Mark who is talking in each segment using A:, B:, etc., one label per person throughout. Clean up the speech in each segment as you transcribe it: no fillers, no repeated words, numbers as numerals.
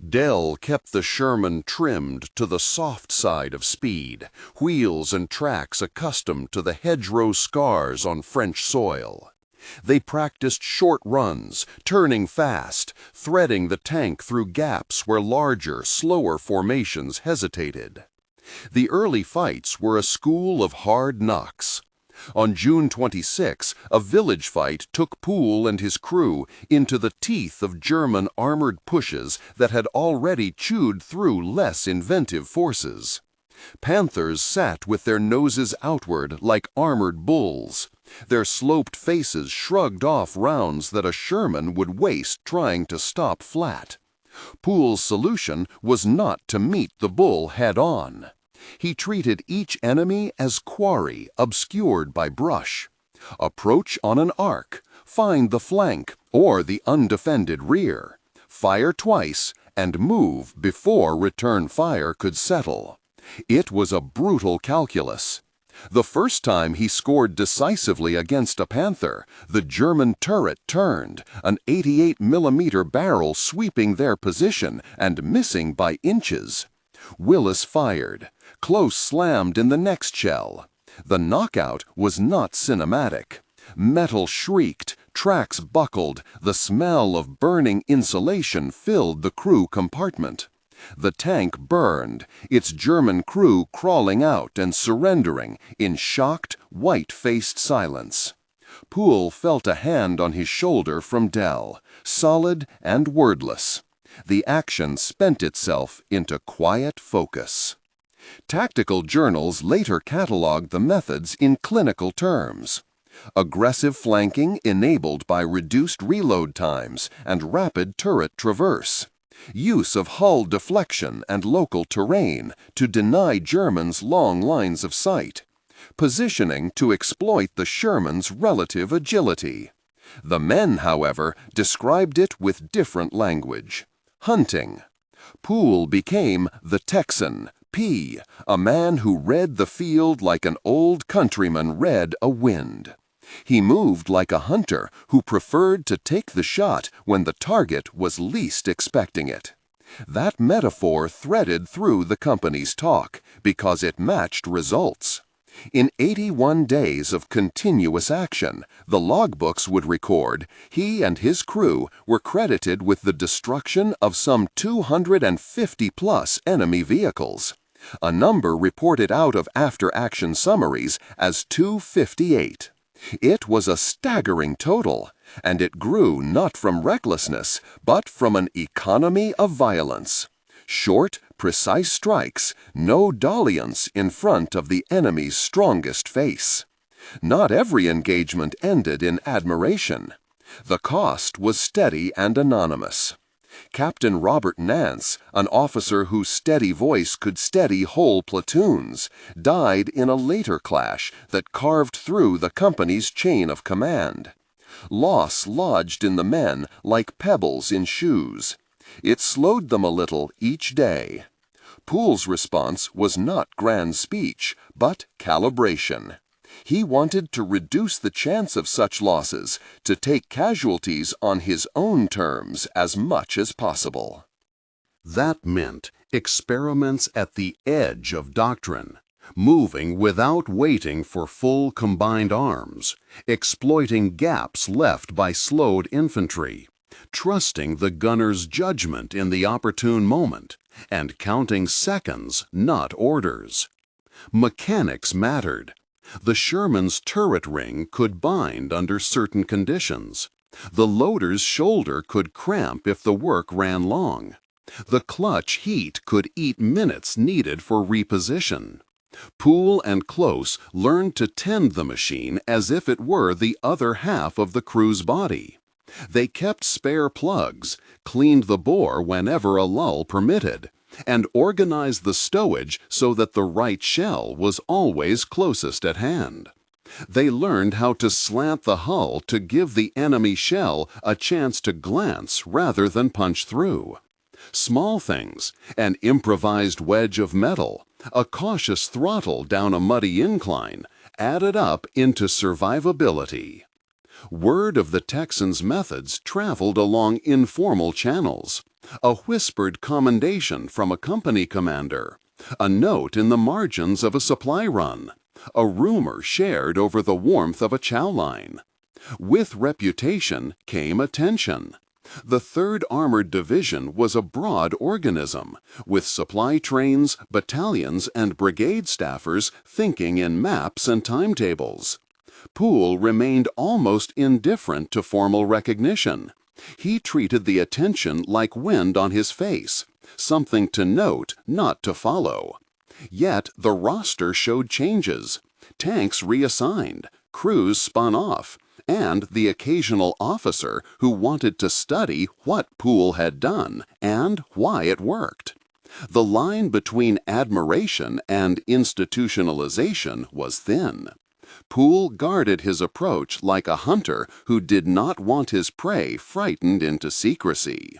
A: Dell kept the Sherman trimmed to the soft side of speed, wheels and tracks accustomed to the hedgerow scars on French soil. They practiced short runs, turning fast, threading the tank through gaps where larger, slower formations hesitated. The early fights were a school of hard knocks. On June 26, a village fight took Poole and his crew into the teeth of German armored pushes that had already chewed through less inventive forces. Panthers sat with their noses outward like armored bulls, their sloped faces shrugged off rounds that a Sherman would waste trying to stop flat. Poole's solution was not to meet the bull head-on. He treated each enemy as quarry obscured by brush. Approach on an arc, find the flank or the undefended rear, fire twice, and move before return fire could settle. It was a brutal calculus. The first time he scored decisively against a Panther, the German turret turned, an 88mm barrel sweeping their position and missing by inches. Willis fired. Close slammed in the next shell. The knockout was not cinematic. Metal shrieked, tracks buckled, the smell of burning insulation filled the crew compartment. The tank burned, its German crew crawling out and surrendering in shocked, white-faced silence. Poole felt a hand on his shoulder from Dell, solid and wordless. The action spent itself into quiet focus. Tactical journals later cataloged the methods in clinical terms. Aggressive flanking enabled by reduced reload times and rapid turret traverse. Use of hull deflection and local terrain to deny Germans long lines of sight. Positioning to exploit the Sherman's relative agility. The men, however, described it with different language. Hunting. Poole became the Texan, P, a man who read the field like an old countryman read a wind. He moved like a hunter who preferred to take the shot when the target was least expecting it. That metaphor threaded through the company's talk because it matched results. In 81 days of continuous action, the logbooks would record, he and his crew were credited with the destruction of some 250-plus enemy vehicles, a number reported out of after-action summaries as 258. It was a staggering total, and it grew not from recklessness, but from an economy of violence. Short, precise strikes, no dalliance in front of the enemy's strongest face. Not every engagement ended in admiration. The cost was steady and anonymous. Captain Robert Nance, an officer whose steady voice could steady whole platoons, died in a later clash that carved through the company's chain of command. Loss lodged in the men like pebbles in shoes. It slowed them a little each day. Poole's response was not grand speech, but calibration. He wanted to reduce the chance of such losses, to take casualties on his own terms as much as possible. That meant experiments at the edge of doctrine, moving without waiting for full combined arms, exploiting gaps left by slowed infantry, trusting the gunner's judgment in the opportune moment, and counting seconds, not orders. Mechanics mattered. The Sherman's turret ring could bind under certain conditions. The loader's shoulder could cramp if the work ran long. The clutch heat could eat minutes needed for reposition. Poole and Close learned to tend the machine as if it were the other half of the crew's body. They kept spare plugs, cleaned the bore whenever a lull permitted, and organized the stowage so that the right shell was always closest at hand. They learned how to slant the hull to give the enemy shell a chance to glance rather than punch through. Small things, an improvised wedge of metal, a cautious throttle down a muddy incline, added up into survivability. Word of the Texans' methods traveled along informal channels. a whispered commendation from a company commander, a note in the margins of a supply run, a rumor shared over the warmth of a chow line. With reputation came attention. The 3rd Armored Division was a broad organism, with supply trains, battalions, and brigade staffers thinking in maps and timetables. Poole remained almost indifferent to formal recognition. He treated the attention like wind on his face, something to note, not to follow. Yet the roster showed changes. Tanks reassigned, crews spun off, and the occasional officer who wanted to study what Poole had done and why it worked. The line between admiration and institutionalization was thin. Poole guarded his approach like a hunter who did not want his prey frightened into secrecy.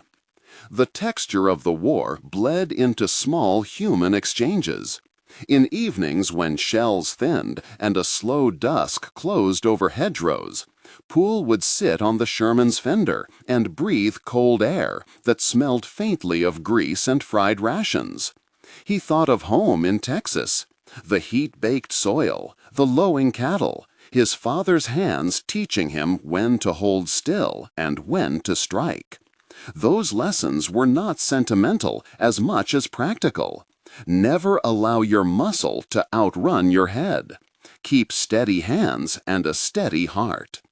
A: The texture of the war bled into small human exchanges. In evenings when shells thinned and a slow dusk closed over hedgerows, Poole would sit on the Sherman's fender and breathe cold air that smelled faintly of grease and fried rations. He thought of home in Texas, the heat-baked soil, the lowing cattle, his father's hands teaching him when to hold still and when to strike. Those lessons were not sentimental as much as practical. Never allow your muscle to outrun your head. Keep steady hands and a steady heart.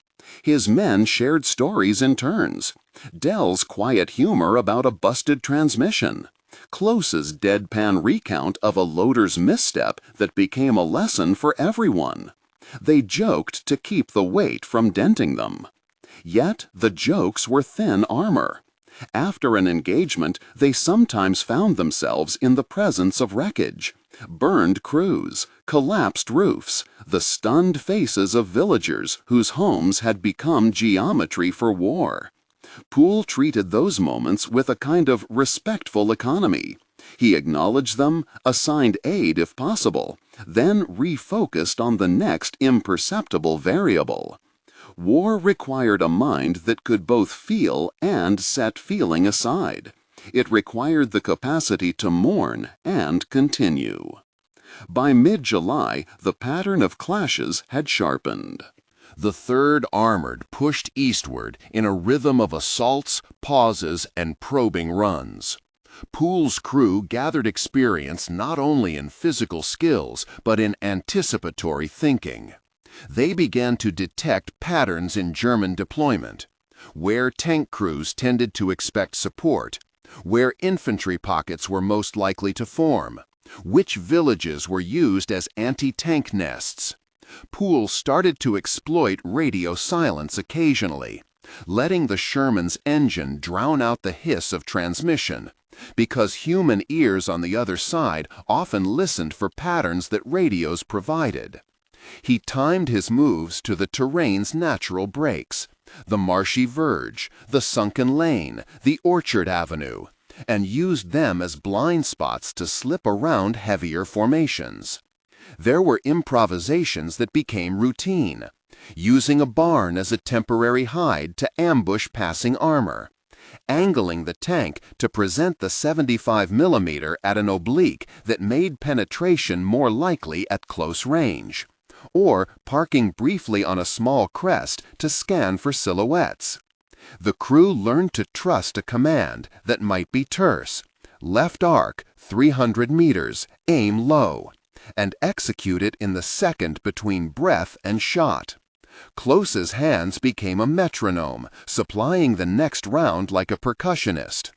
A: His men shared stories in turns. Dell's quiet humor about a busted transmission. Close's deadpan recount of a loader's misstep that became a lesson for everyone. They joked to keep the weight from denting them. Yet the jokes were thin armor. After an engagement, they sometimes found themselves in the presence of wreckage. Burned crews, collapsed roofs, the stunned faces of villagers whose homes had become geometry for war. Poole treated those moments with a kind of respectful economy. He acknowledged them, assigned aid if possible, then refocused on the next imperceptible variable. War required a mind that could both feel and set feeling aside. It required the capacity to mourn and continue. By mid-July, the pattern of clashes had sharpened. The 3rd Armored pushed eastward in a rhythm of assaults, pauses, and probing runs. Poole's crew gathered experience not only in physical skills, but in anticipatory thinking. They began to detect patterns in German deployment, where tank crews tended to expect support, where infantry pockets were most likely to form, which villages were used as anti-tank nests. Poole started to exploit radio silence occasionally, letting the Sherman's engine drown out the hiss of transmission, because human ears on the other side often listened for patterns that radios provided. He timed his moves to the terrain's natural breaks, the marshy verge, the sunken lane, the orchard avenue, and used them as blind spots to slip around heavier formations. There were improvisations that became routine, using a barn as a temporary hide to ambush passing armor, angling the tank to present the 75mm at an oblique that made penetration more likely at close range, or parking briefly on a small crest to scan for silhouettes. The crew learned to trust a command that might be terse, left arc, 300 meters, aim low, and execute it in the second between breath and shot. Close's hands became a metronome, supplying the next round like a percussionist.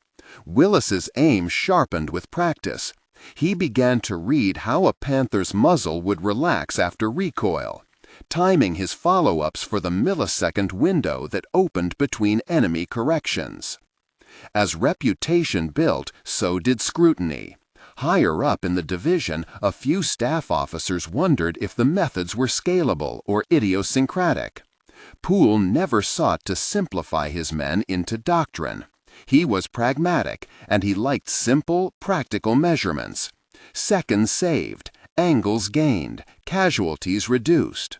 A: Willis's aim sharpened with practice. He began to read how a panther's muzzle would relax after recoil, timing his follow-ups for the millisecond window that opened between enemy corrections. As reputation built, so did scrutiny. Higher up in the division, a few staff officers wondered if the methods were scalable or idiosyncratic. Poole never sought to simplify his men into doctrine. He was pragmatic, and he liked simple, practical measurements. Seconds saved, angles gained, casualties reduced.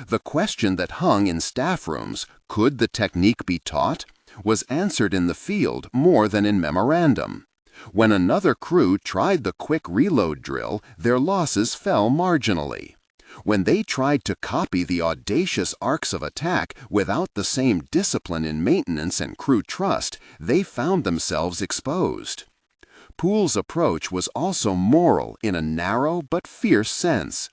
A: The question that hung in staff rooms, could the technique be taught?
B: was answered in the field more than in memorandum. When another crew tried the quick reload drill, their losses fell marginally. When they tried to copy the audacious arcs of attack without the same discipline in maintenance and crew trust, they found themselves exposed. Poole's approach was also moral in a narrow but fierce sense.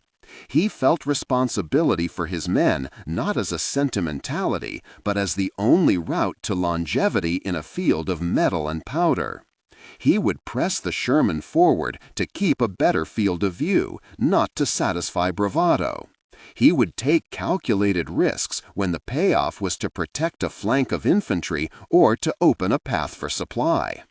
B: He felt responsibility for his men not as a sentimentality, but as the only route to longevity in a field of metal and powder. He would press the Sherman forward to keep a better field of view, not to satisfy bravado. He would take calculated risks when the payoff was to protect a flank of infantry or to open a path for supply.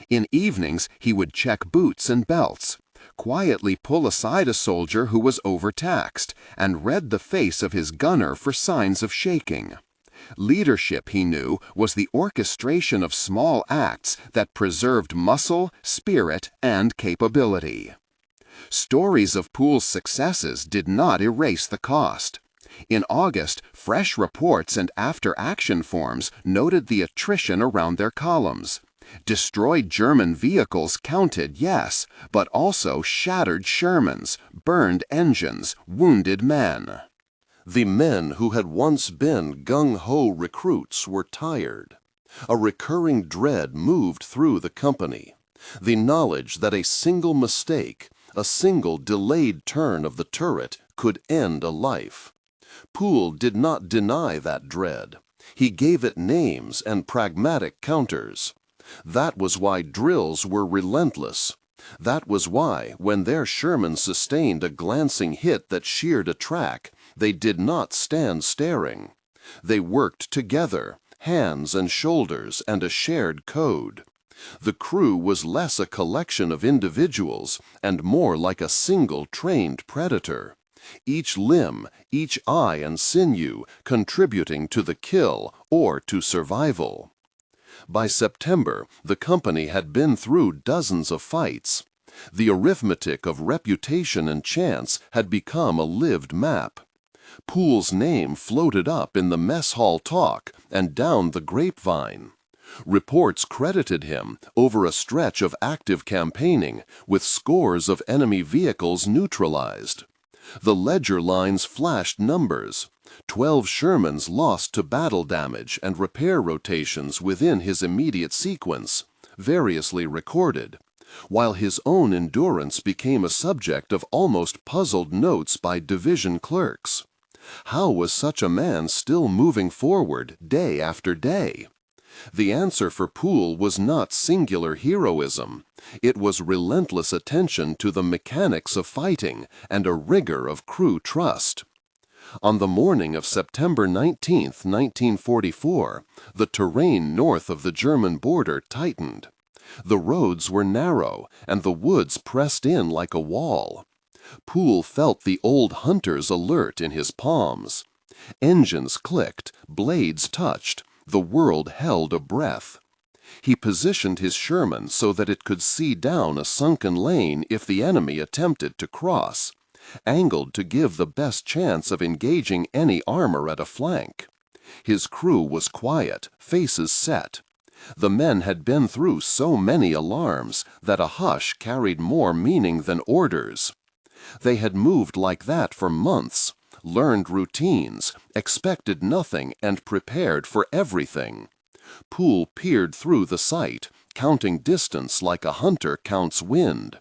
B: In evenings, he would check boots and belts, quietly pull aside a soldier who was overtaxed, and read the face of his gunner for signs of shaking. Leadership, he knew, was the orchestration of small acts that preserved muscle, spirit, and capability. Stories of Poole's successes did not erase the cost. In August, fresh reports and after-action forms noted the attrition around their columns. Destroyed German vehicles counted, yes, but also shattered Shermans, burned engines, wounded men.
A: The men who had once been gung-ho recruits were tired. A recurring dread moved through the company. The knowledge that a single mistake, a single delayed turn of the turret could end a life. Poole did not deny that dread. He gave it names and pragmatic counters. That was why drills were relentless. That was why, when their Sherman sustained a glancing hit that sheared a track, they did not stand staring. They worked together, hands and shoulders and a shared code. The crew was less a collection of individuals and more like a single trained predator. Each limb, each eye and sinew contributing to the kill or to survival. By September, the company had been through dozens of fights. The arithmetic of reputation and chance had become a lived map. Poole's name floated up in the mess hall talk and down the grapevine. Reports credited him, over a stretch of active campaigning, with scores of enemy vehicles neutralized. The ledger lines flashed numbers. 12 Shermans lost to battle damage and repair rotations within his immediate sequence, variously recorded, while his own endurance became a subject of almost puzzled notes by division clerks. How was such a man still moving forward day after day? The answer for Poole was not singular heroism. It was relentless attention to the mechanics of fighting and a rigor of crew trust. On the morning of September 19, 1944, the terrain north of the German border tightened. The roads were narrow, and the woods pressed in like a wall. Poole felt the old hunter's alert in his palms. Engines clicked, blades touched, the world held a breath. He positioned his Sherman so that it could see down a sunken lane if the enemy attempted to cross, angled to give the best chance of engaging any armor at a flank. His crew was quiet, faces set. The men had been through so many alarms that a hush carried more meaning than orders. They had moved like that for months, learned routines, expected nothing, and prepared for everything. Poole peered through the sight, counting distance like a hunter counts wind.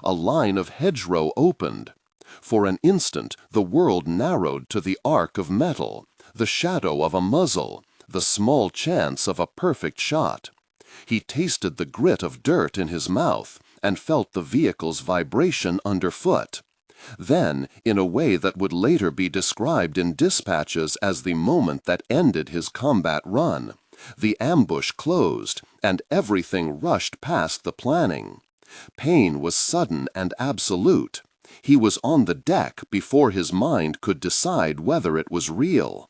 A: A line of hedgerow opened. For an instant the world narrowed to the arc of metal, the shadow of a muzzle, the small chance of a perfect shot. He tasted the grit of dirt in his mouth and felt the vehicle's vibration underfoot. Then, in a way that would later be described in dispatches as the moment that ended his combat run, the ambush closed and everything rushed past the planning. Pain was sudden and absolute. He was on the deck before his mind could decide whether it was real.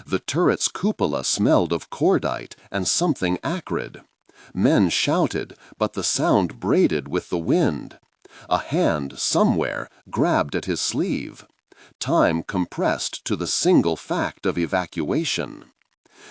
A: The turret's cupola smelled of cordite and something acrid. Men shouted, but the sound braided with the wind. A hand, somewhere, grabbed at his sleeve. Time compressed to the single fact of evacuation.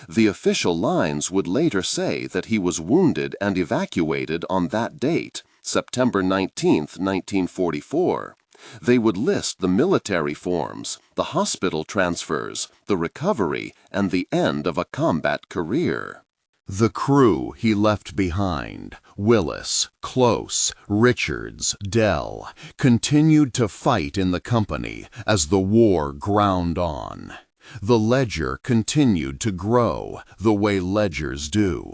B: The official lines would later say that he was wounded and evacuated on that date, September 19, 1944. They would list the military forms, the hospital transfers, the recovery, and the end of a combat career.
A: The crew he left behind, Willis, Close, Richards, Dell, continued to fight in the company as the war ground on. The ledger continued to grow the way ledgers do.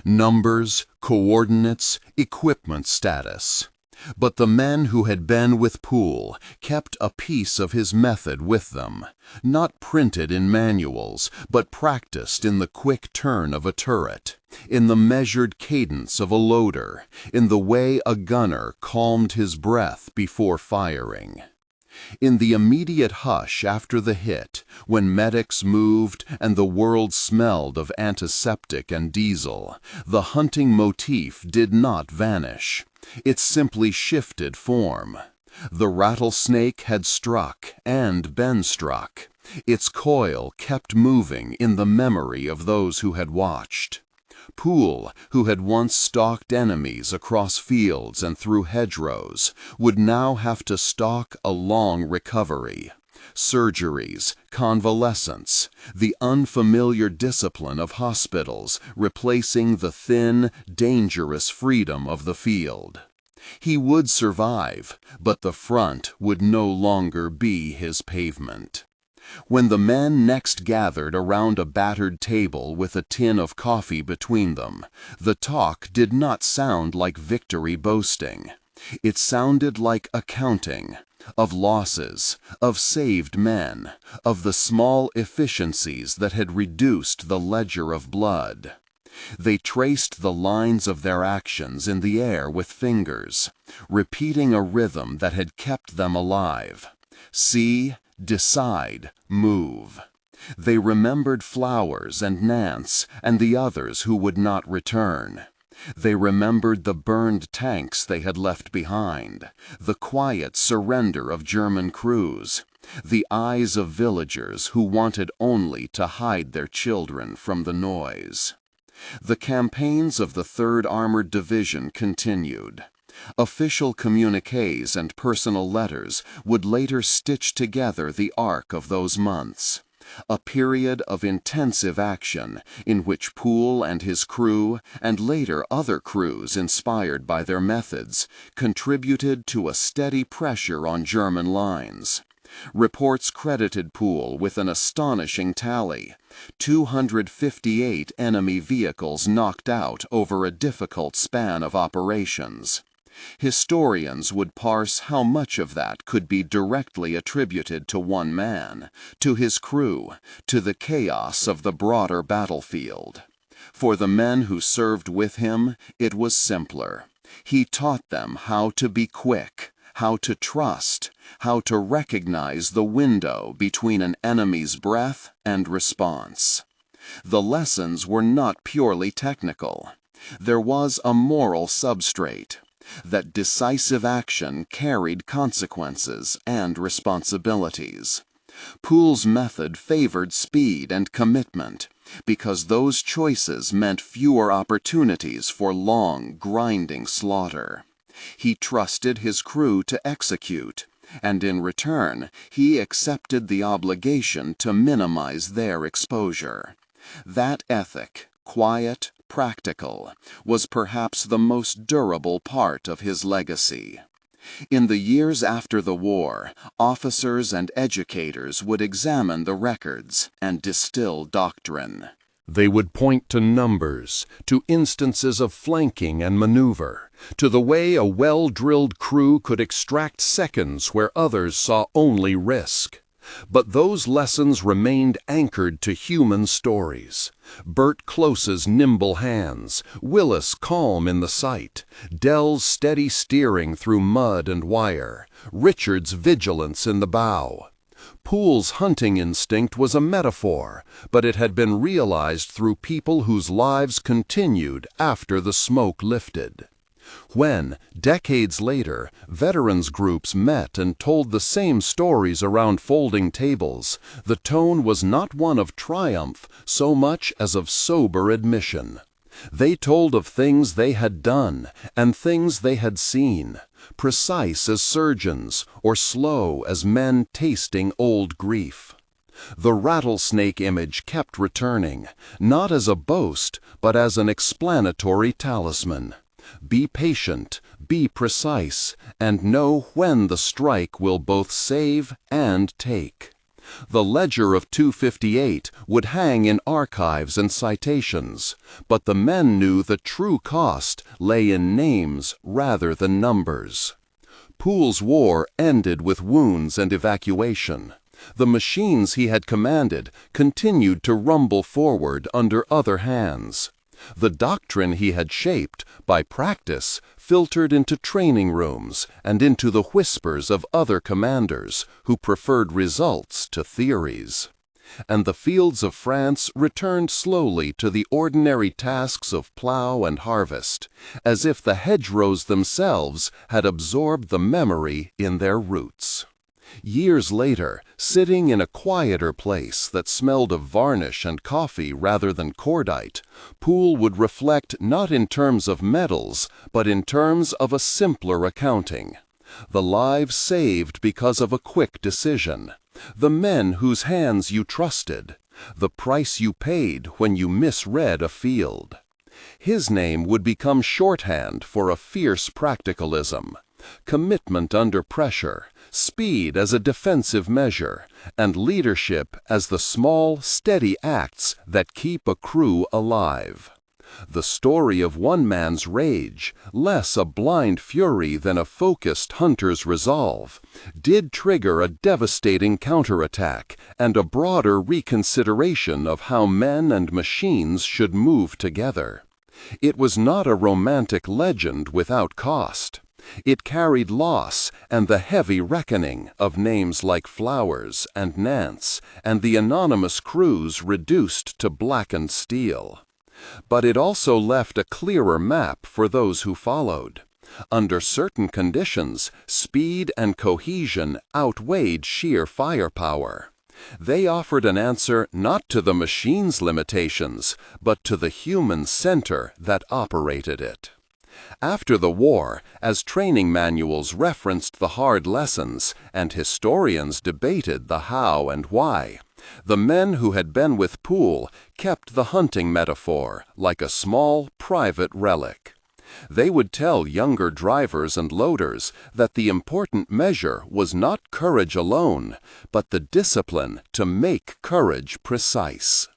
A: Numbers, coordinates, equipment status. But the men who had been with Poole kept a piece of his method with them, not printed in manuals, but practiced in the quick turn of a turret, in the measured cadence of a loader, in the way a gunner calmed his breath before firing. In the immediate hush after the hit, when medics moved and the world smelled of antiseptic and diesel, the hunting motif did not vanish. It simply shifted form. The rattlesnake had struck and been struck. Its coil kept moving in the memory of those who had watched. Poole, who had once stalked enemies across fields and through hedgerows, would now have to stalk a long recovery. Surgeries, convalescence, the unfamiliar discipline of hospitals replacing the thin, dangerous freedom of the field. He would survive, but the front would no longer be his pavement. When the men next gathered around a battered table with a tin of coffee between them, the talk did not sound like victory boasting. It sounded like accounting, of losses, of saved men, of the small efficiencies that had reduced the ledger of blood. They traced the lines of their actions in the air with fingers, repeating a rhythm that had kept them alive. See, decide, move. They remembered Flowers and Nance and the others who would not return. They remembered the burned tanks they had left behind, the quiet surrender of German crews, the eyes of villagers who wanted only to hide their children from the noise. The campaigns of the 3rd Armored Division continued. Official communiques and personal letters would later stitch together the arc of those months. A period of intensive action in which Poole and his crew, and later other crews inspired by their methods, contributed to a steady pressure on German lines. Reports credited Poole with an astonishing tally: 258 enemy vehicles knocked out over a difficult span of operations. Historians would parse how much of that could be directly attributed to one man, to his crew, to the chaos of the broader battlefield. For the men who served with him, it was simpler. He taught them how to be quick, how to trust, how to recognize the window between an enemy's breath and response. The lessons were not purely technical. There was a moral substrate. That decisive action carried consequences and responsibilities. Poole's method favored speed and commitment because those choices meant fewer opportunities for long, grinding slaughter. He trusted his crew to execute, and in return, he accepted the obligation to minimize their exposure. That ethic, quiet, practical, was perhaps the most durable part of his legacy. In the years after the war, officers and educators would examine the records and distill doctrine. They would point to numbers, to instances of flanking and maneuver, to the way a well-drilled crew could extract seconds where others saw only risk. But those lessons remained anchored to human stories. Bert Close's nimble hands, Willis' calm in the sight, Dell's steady steering through mud and wire, Richard's vigilance in the bow. Poole's hunting instinct was a metaphor, but it had been realized through people whose lives continued after the smoke lifted. When, decades later, veterans groups met and told the same stories around folding tables, the tone was not one of triumph so much as of sober admission. They told of things they had done and things they had seen, precise as surgeons or slow as men tasting old grief. The rattlesnake image kept returning, not as a boast, but as an explanatory talisman. Be patient, be precise, and know when the strike will both save and take. The ledger of 258 would hang in archives and citations, but the men knew the true cost lay in names rather than numbers. Poole's war ended with wounds and evacuation. The machines he had commanded continued to rumble forward under other hands. The doctrine he had shaped, by practice, filtered into training rooms and into the whispers of other commanders who preferred results to theories. And the fields of France returned slowly to the ordinary tasks of plow and harvest, as if the hedgerows themselves had absorbed the memory in their roots. Years later, sitting in a quieter place that smelled of varnish and coffee rather than cordite, Poole would reflect not in terms of medals, but in terms of a simpler accounting. The lives saved because of a quick decision, the men whose hands you trusted, the price you paid when you misread a field. His name would become shorthand for a fierce practicalism, commitment under pressure, speed as a defensive measure, and leadership as the small, steady acts that keep a crew alive. The story of one man's rage, less a blind fury than a focused hunter's resolve, did trigger a devastating counterattack and a broader reconsideration of how men and machines should move together. It was not a romantic legend without cost. It carried loss and the heavy reckoning of names like Flowers and Nance and the anonymous crews reduced to blackened steel. But it also left a clearer map for those who followed. Under certain conditions, speed and cohesion outweighed sheer firepower. They offered an answer not to the machine's limitations, but to the human center that operated it. After the war, as training manuals referenced the hard lessons and historians debated the how and why, the men who had been with Poole kept the hunting metaphor like a small, private relic. They would tell younger drivers and loaders that the important measure was not courage alone, but the discipline to make courage precise.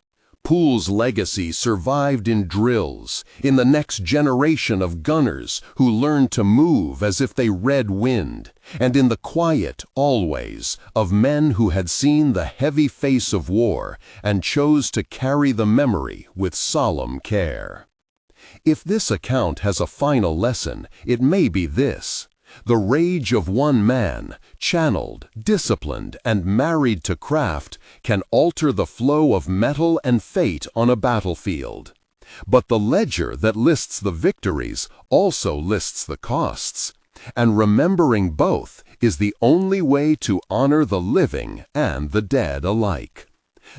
A: Poole's legacy survived in drills, in the next generation of gunners who learned to move as if they read wind, and in the quiet, always, of men who had seen the heavy face of war and chose to carry the memory with solemn care. If this account has a final lesson, it may be this: the rage of one man, channeled, disciplined, and married to craft, can alter the flow of metal and fate on a battlefield. But the ledger that lists the victories also lists the costs, and remembering both is the only way to honor the living and the dead alike.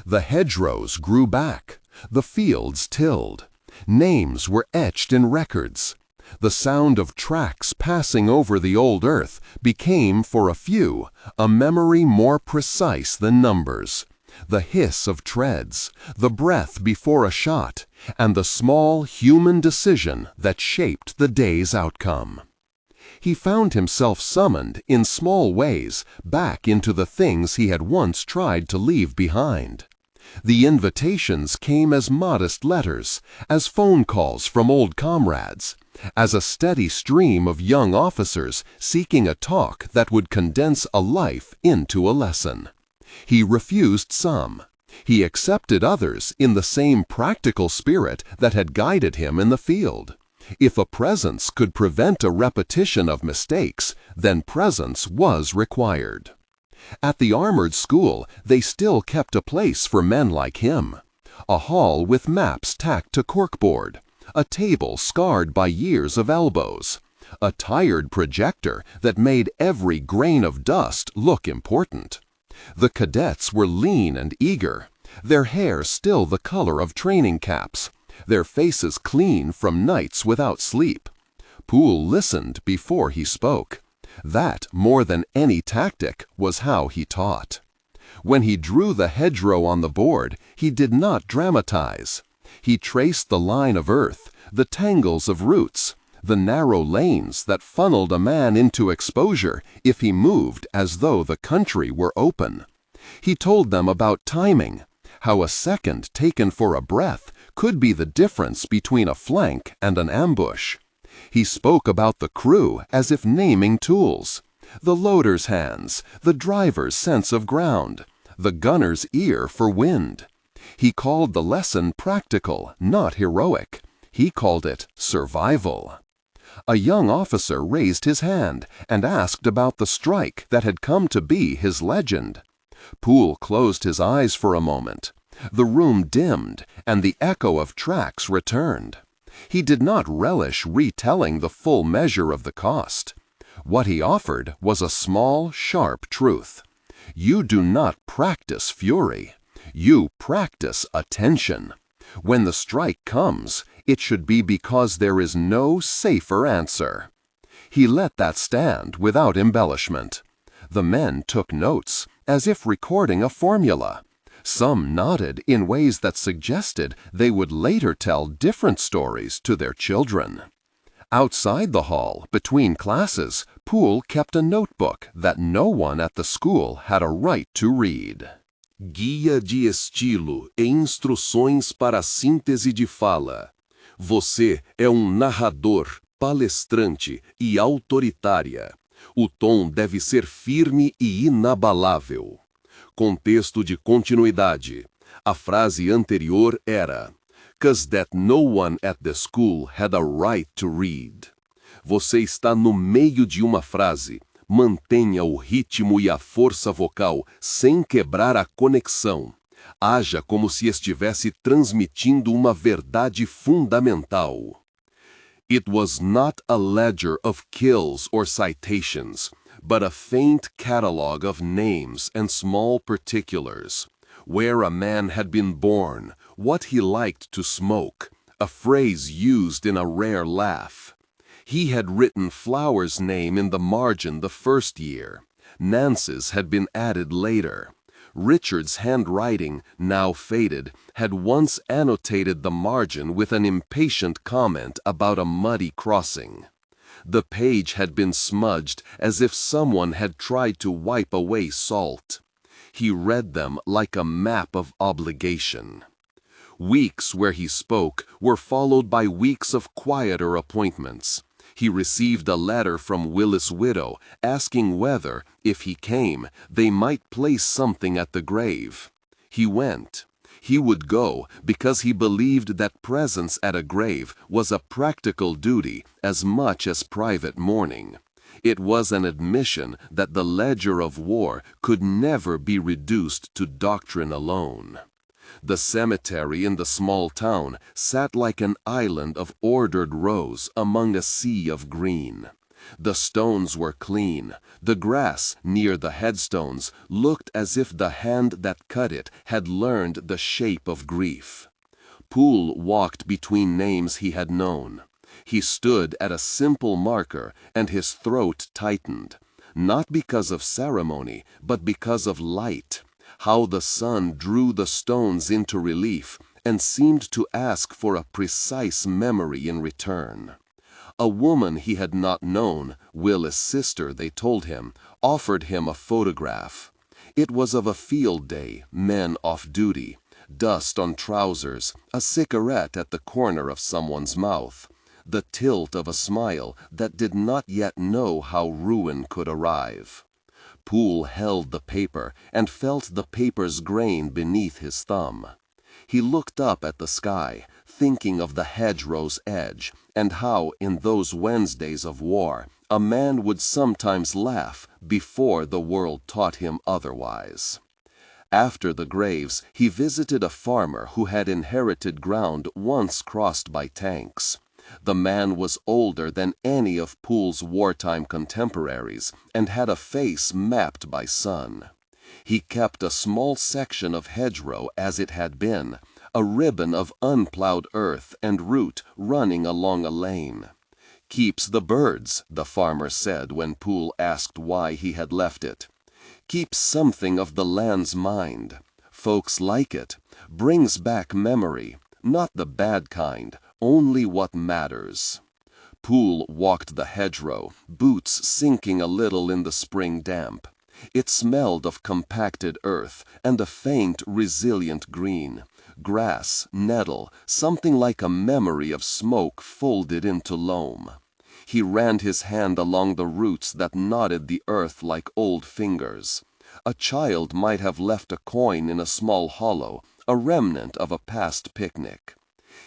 A: The hedgerows grew back, the fields tilled, names were etched in records. The sound of tracks passing over the old earth became, for a few, a memory more precise than numbers. The hiss of treads, the breath before a shot, and the small human decision that shaped the day's outcome. He found himself summoned, in small ways, back into the things he had once tried to leave behind. The invitations came as modest letters, as phone calls from old comrades, as a steady stream of young officers seeking a talk that would condense a life into a lesson. He refused some. He accepted others in the same practical spirit that had guided him in the field. If a presence could prevent a repetition of mistakes, then presence was required. At the armored school, they still kept a place for men like him. A hall with maps tacked to corkboard, a table scarred by years of elbows, a tired projector that made every grain of dust look important. The cadets were lean and eager, their hair still the color of training caps, their faces clean from nights without sleep. Poole listened before he spoke. That, more than any tactic, was how he taught. When he drew the hedgerow on the board, he did not dramatize. He traced the line of earth, the tangles of roots, the narrow lanes that funneled a man into exposure if he moved as though the country were open. He told them about timing, how a second taken for a breath could be the difference between a flank and an ambush. He spoke about the crew as if naming tools, the loader's hands, the driver's sense of ground, the gunner's ear for wind. He called the lesson practical, not heroic. He called it survival. A young officer raised his hand and asked about the strike that had come to be his legend. Poole closed his eyes for a moment. The room dimmed, and the echo of tracks returned. He did not relish retelling the full measure of the cost. What he offered was a small, sharp truth. You do not practice fury. You practice attention. When the strike comes, it should be because there is no safer answer. He let that stand without embellishment. The men took notes, as if recording a formula. Some nodded in ways that suggested they would later tell different stories to their children. Outside the hall, between classes, Poole kept a notebook that no one at the school had a right to read.
C: Guia de estilo e instruções para a síntese de fala. Você é narrador, palestrante e autoritária. O tom deve ser firme e inabalável. Contexto de continuidade. A frase anterior era "'Cause that no one at the school had a right to read". Você está no meio de uma frase. Mantenha o ritmo e a força vocal sem quebrar a conexão. Haja como se estivesse transmitindo uma verdade fundamental. It was not a ledger of kills or citations, but a faint catalogue of names and small particulars. Where a man had been born, what he liked to smoke, a phrase used in a rare laugh. He had written Flower's name in the margin the first year. Nance's had been added later. Richard's handwriting, now faded, had once annotated the margin with an impatient comment about a muddy crossing. The page had been smudged as if someone had tried to wipe away salt. He read them like a map of obligation. Weeks where he spoke were followed by weeks of quieter appointments. He received a letter from Willis' widow asking whether, if he came, they might place something at the grave. He went. He would go because he believed that presence at a grave was a practical duty as much as private mourning. It was an admission that the ledger of war could never be reduced to doctrine alone. The cemetery in the small town sat like an island of ordered rows among a sea of green. The stones were clean. The grass near the headstones looked as if the hand that cut it had learned the shape of grief. Poole walked between names he had known. He stood at a simple marker and his throat tightened, not because of ceremony, but because of light. How the sun drew the stones into relief and seemed to ask for a precise memory in return. A woman he had not known, Willis' sister, they told him, offered him a photograph. It was of a field day, men off duty, dust on trousers, a cigarette at the corner of someone's mouth, the tilt of a smile that did not yet know how ruin could arrive. Poole held the paper and felt the paper's grain beneath his thumb. He looked up at the sky, thinking of the hedgerow's edge, and how, in those Wednesdays of war, a man would sometimes laugh before the world taught him otherwise. After the graves, he visited a farmer who had inherited ground once crossed by tanks. The man was older than any of Poole's wartime contemporaries and had a face mapped by sun. He kept a small section of hedgerow as it had been, a ribbon of unplowed earth and root running along a lane. "Keeps the birds," the farmer said when Poole asked why he had left it. "Keeps something of the land's mind. Folks like it. Brings back memory. Not the bad kind, only what matters." Poole walked the hedgerow, boots sinking a little in the spring damp. It smelled of compacted earth and a faint, resilient green. Grass, nettle, something like a memory of smoke folded into loam. He ran his hand along the roots that knotted the earth like old fingers. A child might have left a coin in a small hollow, a remnant of a past picnic.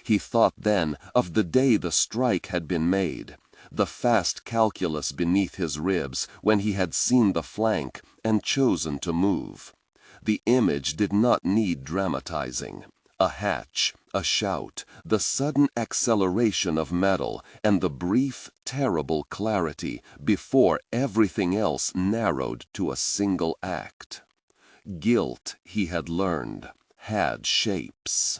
C: He thought then of the day the strike had been made, the fast calculus beneath his ribs when he had seen the flank and chosen to move. The image did not need dramatizing. A hatch, a shout, the sudden acceleration of metal, and the brief, terrible clarity before everything else narrowed to a single act. Guilt, he had learned, had shapes.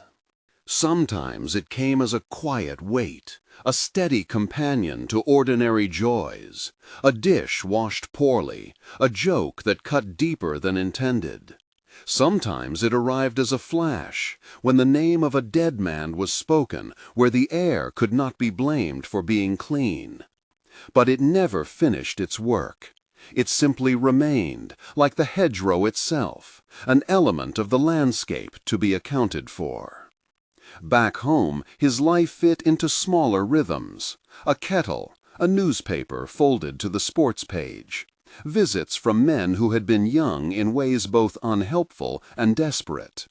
A: Sometimes it came as a quiet weight, a steady companion to ordinary joys, a dish washed poorly, a joke that cut deeper than intended. Sometimes it arrived as a flash, when the name of a dead man was spoken where the air could not be blamed for being clean. But it never finished its work. It simply remained, like the hedgerow itself, an element of the landscape to be accounted for. Back home, his life fit into smaller rhythms: a kettle, a newspaper folded to the sports page, visits from men who had been young in ways both unhelpful and desperate.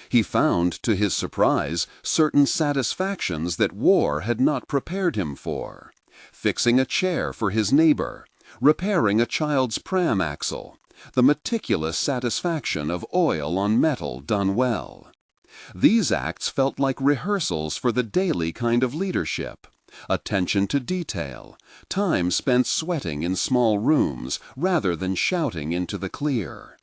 A: He found, to his surprise, certain satisfactions that war had not prepared him for: fixing a chair for his neighbor, repairing a child's pram axle, the meticulous satisfaction of oil on metal done well. These acts felt like rehearsals for the daily kind of leadership: attention to detail, time spent sweating in small rooms rather than shouting into the clear.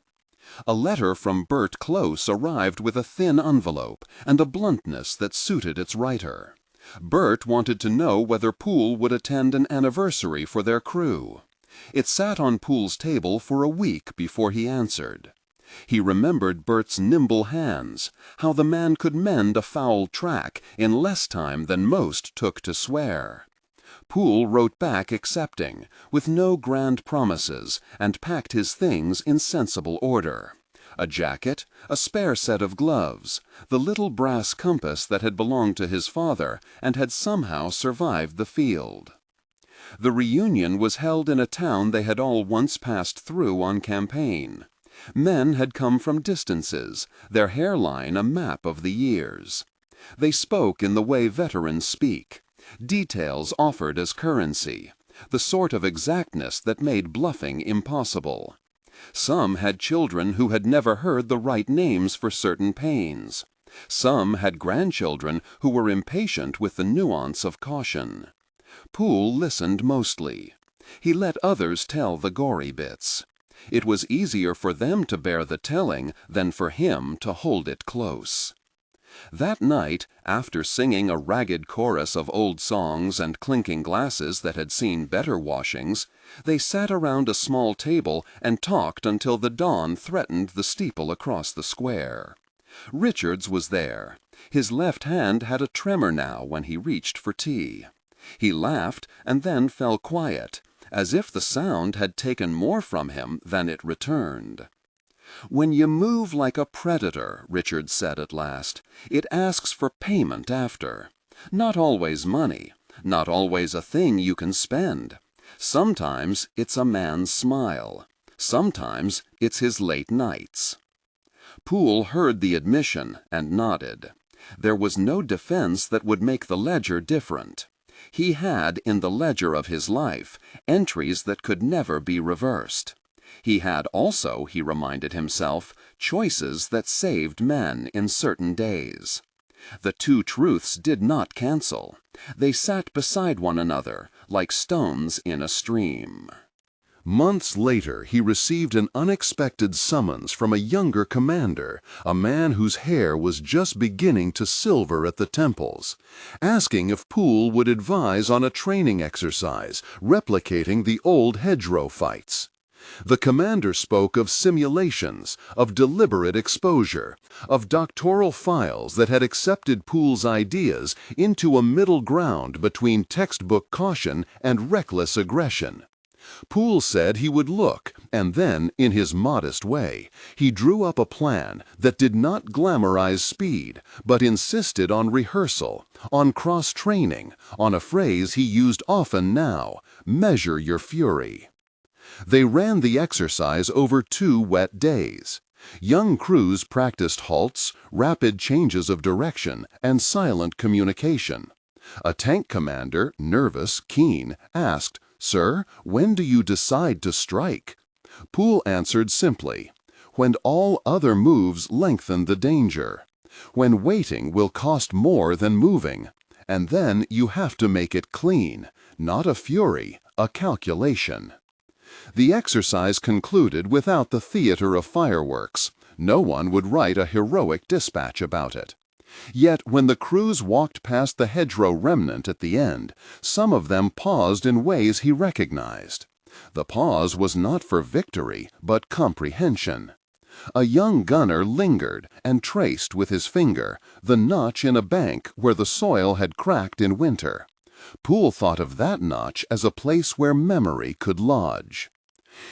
A: A letter from Bert Close arrived with a thin envelope and a bluntness that suited its writer. Bert wanted to know whether Poole would attend an anniversary for their crew. It sat on Poole's table for a week before he answered. He remembered Bert's nimble hands, how the man could mend a foul track in less time than most took to swear. Poole wrote back accepting, with no grand promises, and packed his things in sensible order: a jacket, a spare set of gloves, the little brass compass that had belonged to his father and had somehow survived the field. The reunion was held in a town they had all once passed through on campaign. Men had come from distances, their hairline a map of the years. They spoke in the way veterans speak, details offered as currency, the sort of exactness that made bluffing impossible. Some had children who had never heard the right names for certain pains. Some had grandchildren who were impatient with the nuance of caution. Poole listened mostly. He let others tell the gory bits. It was easier for them to bear the telling than for him to hold it close. That night, after singing a ragged chorus of old songs and clinking glasses that had seen better washings, they sat around a small table and talked until the dawn threatened the steeple across the square. Richards was there. His left hand had a tremor now when he reached for tea. He laughed and then fell quiet, as if the sound had taken more from him than it returned. "When you move like a predator," Richards said at last, "it asks for payment after. Not always money, not always a thing you can spend. Sometimes it's a man's smile. Sometimes it's his late nights." Poole heard the admission and nodded. There was no defense that would make the ledger different. He had, in the ledger of his life, entries that could never be reversed. He had also, he reminded himself, choices that saved men in certain days.
B: The two truths did not cancel. They sat beside one another, like stones in a stream.
A: Months later, he received an unexpected summons from a younger commander, a man whose hair was just beginning to silver at the temples, asking if Poole would advise on a training exercise replicating the old hedgerow fights. The commander spoke of simulations, of deliberate exposure, of doctoral files that had accepted Poole's ideas into a middle ground between textbook caution and reckless aggression. Poole said he would look, and then, in his modest way, he drew up a plan that did not glamorize speed, but insisted on rehearsal, on cross-training, on a phrase he used often now, measure your fury. They ran the exercise over 2 wet days. Young crews practiced halts, rapid changes of direction, and silent communication. A tank commander, nervous, keen, asked, "Sir, when do you decide to strike?" Poole answered simply, "When all other moves lengthen the danger. When waiting will cost more than moving. And then you have to make it clean, not a fury, a calculation." The exercise concluded without the theater of fireworks. No one would write a heroic dispatch about it. Yet when the crews walked past the hedgerow remnant at the end, some of them paused in ways he recognized. The pause was not for victory, but comprehension. A young gunner lingered and traced with his finger the notch in a bank where the soil had cracked in winter. Poole thought of that notch as a place where memory could lodge.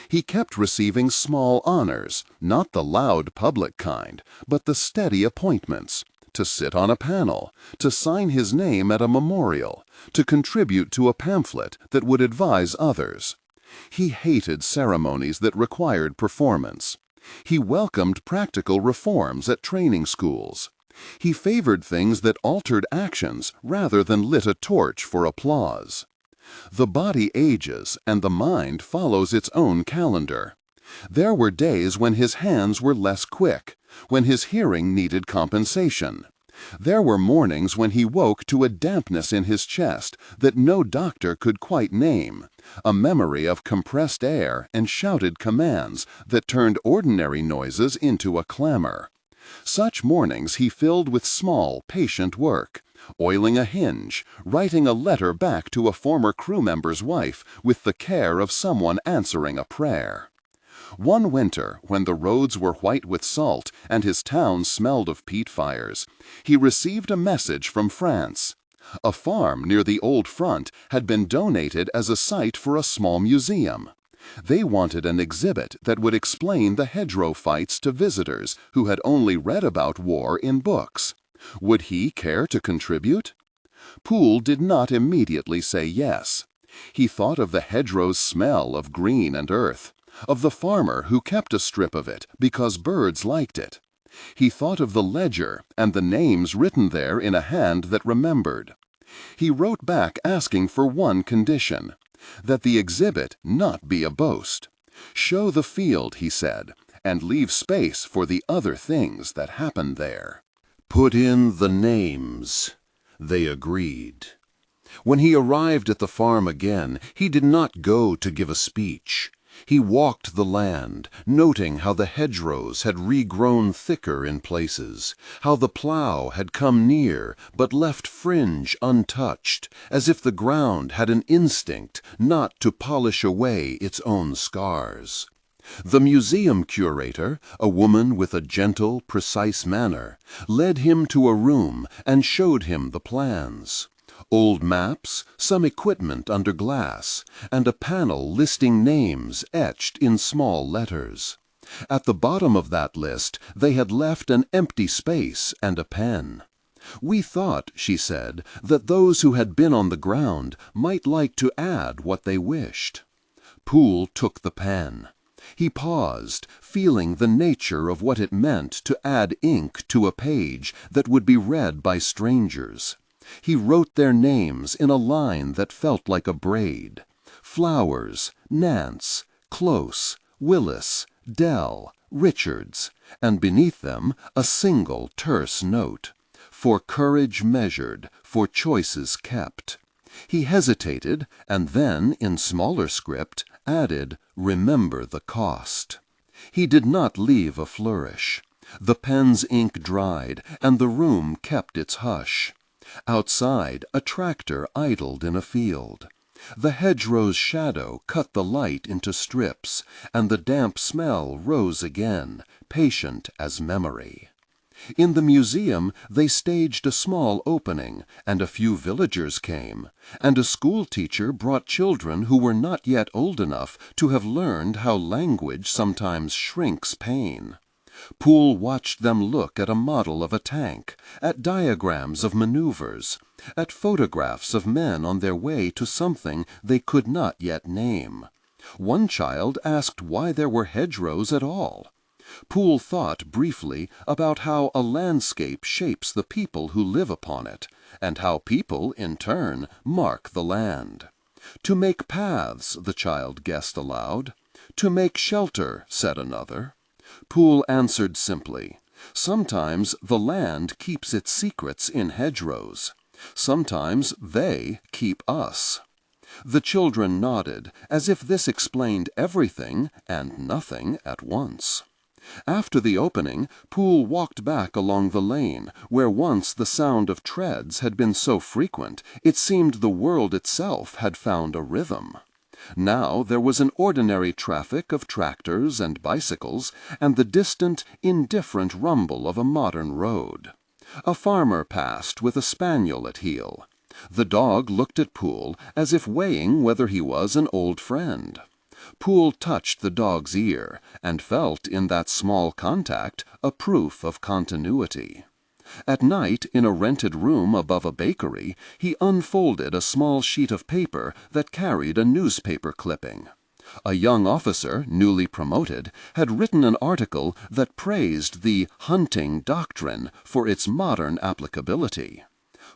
A: He kept receiving small honors, not the loud public kind, but the steady appointments. To sit on a panel, to sign his name at a memorial, to contribute to a pamphlet that would advise others. He hated ceremonies that required performance. He welcomed practical reforms at training schools. He favored things that altered actions rather than lit a torch for applause. The body ages and the mind follows its own calendar. There were days when his hands were less quick, when his hearing needed compensation. There were mornings when he woke to a dampness in his chest that no doctor could quite name, a memory of compressed air and shouted commands that turned ordinary noises into a clamor. Such mornings he filled with small, patient work, oiling a hinge, writing a letter back to a former crew member's wife with the care of someone answering a prayer. One winter, when the roads were white with salt and his town smelled of peat fires, he received a message from France. A farm near the old front had been donated as a site for a small museum. They wanted an exhibit that would explain the hedgerow fights to visitors who had only read about war in books. Would he care to contribute? Poole did not immediately say yes. He thought of the hedgerow's smell of green and earth, of the farmer who kept a strip of it because birds liked it. He thought of the ledger and the names written there in a hand that remembered. He wrote back asking for one condition, that the exhibit not be a boast. Show the field, he said, and leave space for the other things that happened there. Put in the names. They agreed. When he arrived at the farm again, he did not go to give a speech. He walked the land, noting how the hedgerows had regrown thicker in places, how the plow had come near but left fringe untouched, as if the ground had an instinct not to polish away its own scars. The museum curator, a woman with a gentle, precise manner, led him to a room and showed him the plans. Old maps, some equipment under glass, and a panel listing names etched in small letters. At the bottom of that list they had left an empty space and a pen. "We thought," she said, "that those who had been on the ground might like to add what they wished." Poole took the pen. He paused, feeling the nature of what it meant to add ink to a page that would be read by strangers. He wrote their names in a line that felt like a braid. Flowers, Nance, Close, Willis, Dell, Richards, and beneath them a single terse note.
B: for courage measured, for choices kept. He hesitated, and then, in smaller script, added, "Remember the cost." He did not leave a flourish. The pen's ink dried, and the room kept its hush. Outside, a tractor idled in a field. The hedgerow's shadow cut the light into strips, and the damp smell rose again, patient as memory. In the museum they staged a small opening, and a few villagers came, and a school-teacher brought children who were not yet old enough to have learned how language sometimes shrinks pain. Poole watched them look at a model of a tank, at diagrams of maneuvers, at photographs of men on their way to something they could not yet name. One child asked why there were hedgerows at all. Poole thought briefly about how a landscape shapes the people who live upon it, and how people, in turn, mark the land. To make paths, the child guessed aloud. To make shelter, said another. Poole answered simply, sometimes the land keeps its secrets in hedgerows. Sometimes they keep us. The children nodded, as if this explained everything and nothing at once. After the opening, Poole walked back along the lane, where once the sound of treads had been so frequent it seemed the world itself had found a rhythm. Now there was an ordinary traffic of tractors and bicycles, and the distant, indifferent rumble of a modern road. A farmer passed with a spaniel at heel. The dog looked at Poole as if weighing whether he was an old friend. Poole touched the dog's ear, and felt in that small contact a proof of continuity. At night, in a rented room above a bakery, he unfolded a small sheet of paper that carried a newspaper clipping. A young officer, newly promoted, had written an article that praised the hunting doctrine for its modern applicability.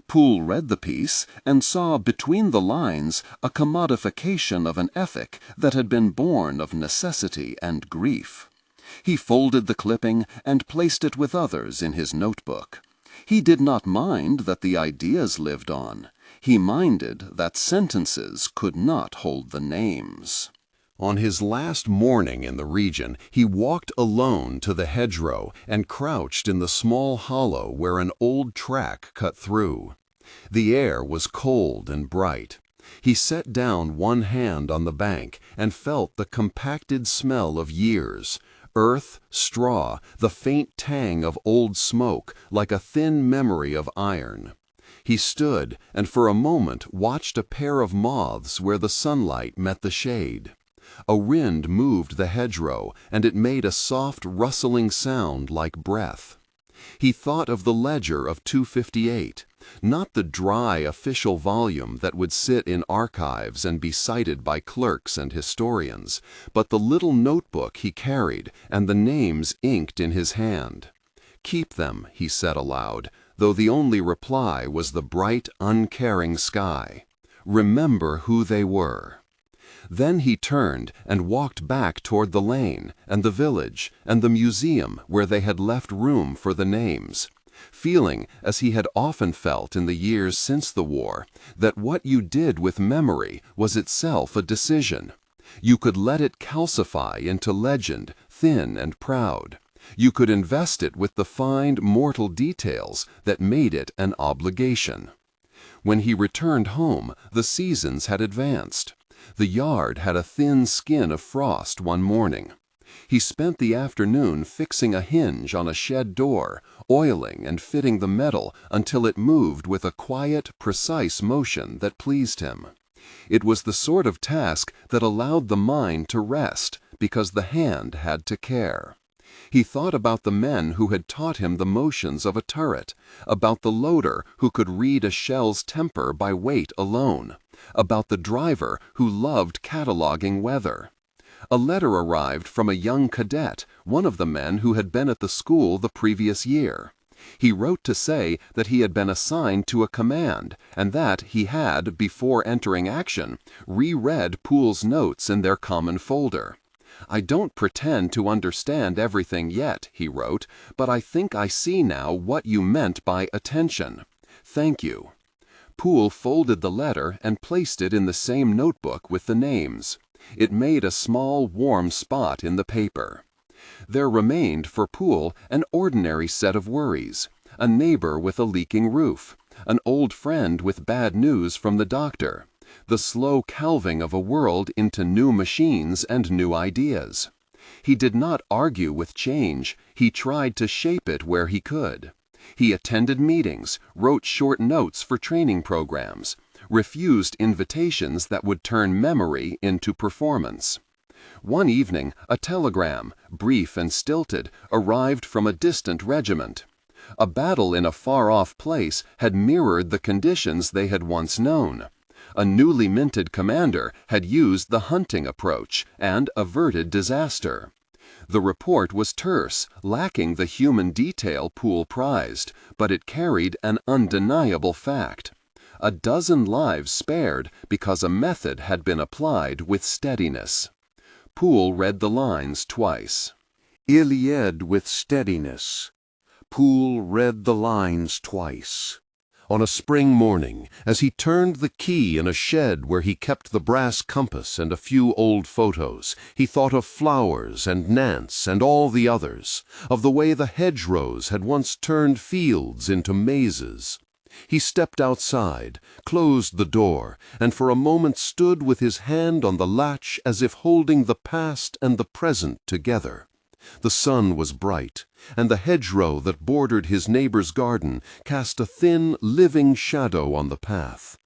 B: Poole read the piece and saw between the lines a commodification of an ethic that had been born of necessity and grief. He folded the clipping and placed it with others in his notebook. He did not mind that the ideas lived on. He minded that sentences could not hold the names.
A: On his last morning in the region, he walked alone to the hedgerow and crouched in the small hollow where an old track cut through. The air was cold and bright. He set down one hand on the bank and felt the compacted smell of years, earth, straw, the faint tang of old smoke, like a thin memory of iron. He stood and for a moment watched a pair of moths where the sunlight met the shade. A wind moved the hedgerow, and it made a soft rustling sound like breath. He thought of the ledger of 258, not the dry official volume that would sit in archives and be cited by clerks and historians, but the little notebook he carried and the names inked in his hand. "Keep them," he said aloud, though the only reply was the bright, uncaring sky. "Remember who they were." Then he turned and walked back toward the lane, and the village, and the museum where they had left room for the names, feeling, as he had often felt in the years since the war, that what you did with memory was itself a decision. You could let it calcify into legend, thin and proud. You could invest it with the fine mortal details that made it an obligation. When he returned home, the seasons had advanced. The yard had a thin skin of frost one morning. He spent the afternoon fixing a hinge on a shed door, oiling and fitting the metal until it moved with a quiet, precise motion that pleased him. It was the sort of task that allowed the mind to rest, because the hand had to care. He thought about the men who had taught him the motions of a turret, about the loader who could read a shell's temper by weight alone, about the driver who loved cataloging weather. A letter arrived from a young cadet, one of the men who had been at the school the previous year. He wrote to say that he had been assigned to a command, and that he had, before entering action, reread Poole's notes in their common folder.
B: "I don't pretend to understand everything yet," he wrote, "but I think I see now what you meant by attention. Thank you." Poole folded the letter and placed it in the same notebook with the names. It made a small, warm spot in the paper. There remained for Poole an ordinary set of worries: a neighbor with a leaking roof, an old friend with bad news from the doctor, the slow calving of a world into new machines and new ideas. He did not argue with change, he tried to shape it where he could. He attended meetings, wrote short notes for training programs, refused invitations that would turn memory into performance. One evening, a telegram, brief and stilted, arrived from a distant regiment. A battle in a far-off place had mirrored the conditions they had once known. A newly minted commander had used the hunting approach and averted disaster. The report was terse, lacking the human detail Poole prized, but it carried an undeniable fact: a dozen lives spared because a method had been applied with steadiness. Poole read the lines twice.
A: Iliad with steadiness. Poole read the lines twice. On a spring morning, as he turned the key in a shed where he kept the brass compass and a few old photos, he thought of flowers and Nance and all the others, of the way the hedgerows had once turned fields into mazes. He stepped outside, closed the door, and for a moment stood with his hand on the latch as if holding the past and the present together. The sun was bright, and the hedgerow that bordered his neighbor's garden cast a thin, living shadow on the path.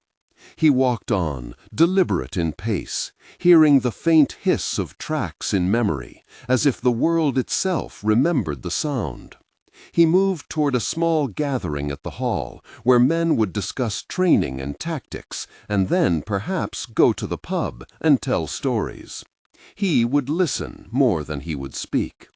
A: He walked on, deliberate in pace, hearing the faint hiss of tracks in memory, as if the world itself remembered the sound. He moved toward a small gathering at the hall, where men would discuss training and tactics, and then perhaps go to the pub and tell stories. He would listen more than he would speak.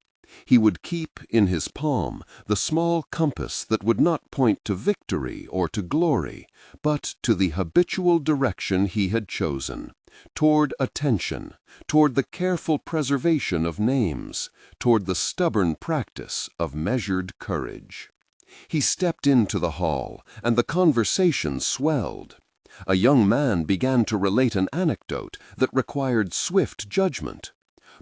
A: He would keep in his palm the small compass that would not point to victory or to glory, but to the habitual direction he had chosen, toward attention, toward the careful preservation of names, toward the stubborn practice of measured courage. He stepped into the hall, and the conversation swelled. A young man began to relate an anecdote that required swift judgment.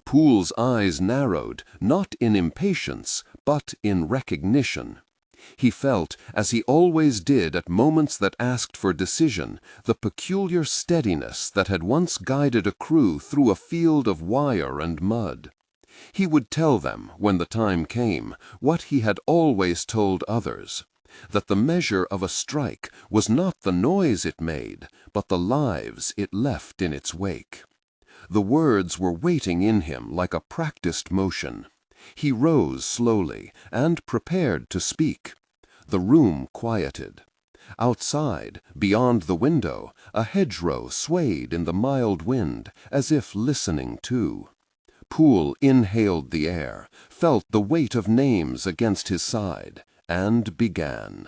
A: Poole's eyes narrowed, not in impatience, but in recognition. He felt, as he always did at moments that asked for decision, the peculiar steadiness that had once guided a crew through a field of wire and mud. He would tell them, when the time came, what he had always told others: that the measure of a strike was not the noise it made, but the lives it left in its wake. The words were waiting in him like a practiced motion. He rose slowly and prepared to speak. The room quieted. Outside, beyond the window, a hedgerow swayed in the mild wind, as if listening too. Poole inhaled the air, felt the weight of names against his side, and began.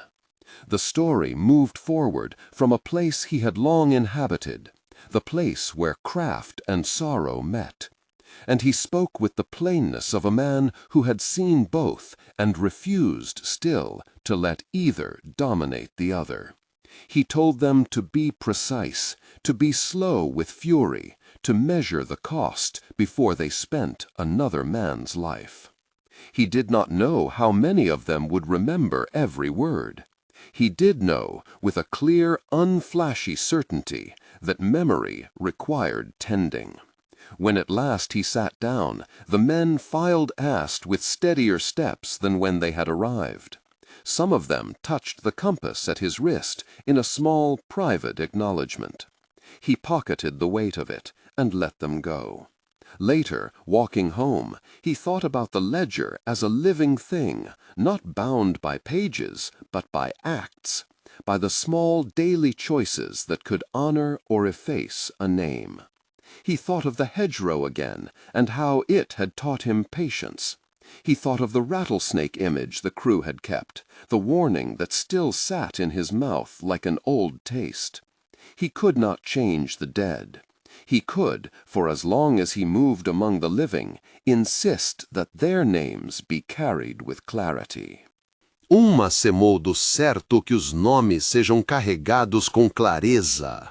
A: The story moved forward from a place he had long inhabited, the place where craft and sorrow met. And he spoke with the plainness of a man who had seen both and refused still to let either dominate the other. He told them to be precise, to be slow with fury, to measure the cost before they spent another man's life. He did not know how many of them would remember every word. He did know, with a clear, unflashy certainty, that memory required tending. When at last he sat down, the men filed aft with steadier steps than when they had arrived. Some of them touched the compass at his wrist in a small, private acknowledgment. He pocketed the weight of it and let them go. Later, walking home, he thought about the ledger as a living thing, not bound by pages, but by acts, by the small daily choices that could honor or efface a name. He thought of the hedgerow again, and how it had taught him patience. He thought of the rattlesnake image the crew had kept, the warning that still sat in his mouth like an old taste. He could not change the dead.
B: He could, for as long as he moved among the living, insist that their names be carried with clarity.
A: Modo certo que os nomes sejam carregados com clareza.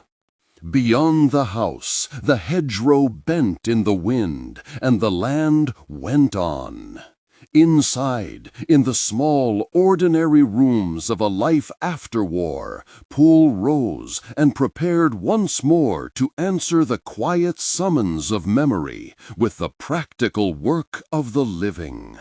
C: Beyond the house, the hedgerow bent in the wind, and the land went on. Inside, in the small, ordinary rooms of a life after war, Poole rose and prepared once more to answer the quiet summons of memory with the practical work of the living.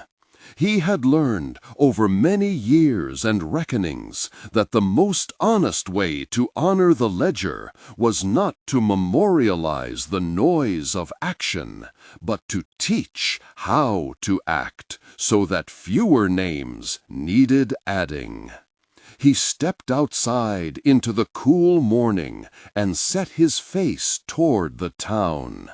C: He had learned, over many years and reckonings, that the most honest way to honor the ledger was not to memorialize the noise of action, but to teach how to act, so that fewer names needed adding. He stepped outside into the cool morning and set his face toward the town.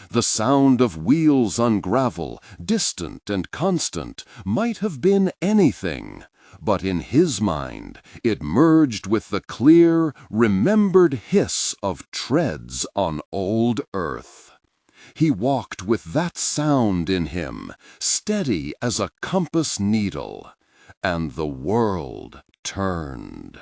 C: The sound of wheels on gravel, distant and constant, might have been anything, but in his mind it merged with the clear, remembered hiss of treads on old earth. He walked with that sound in him, steady as a compass needle, and the world turned.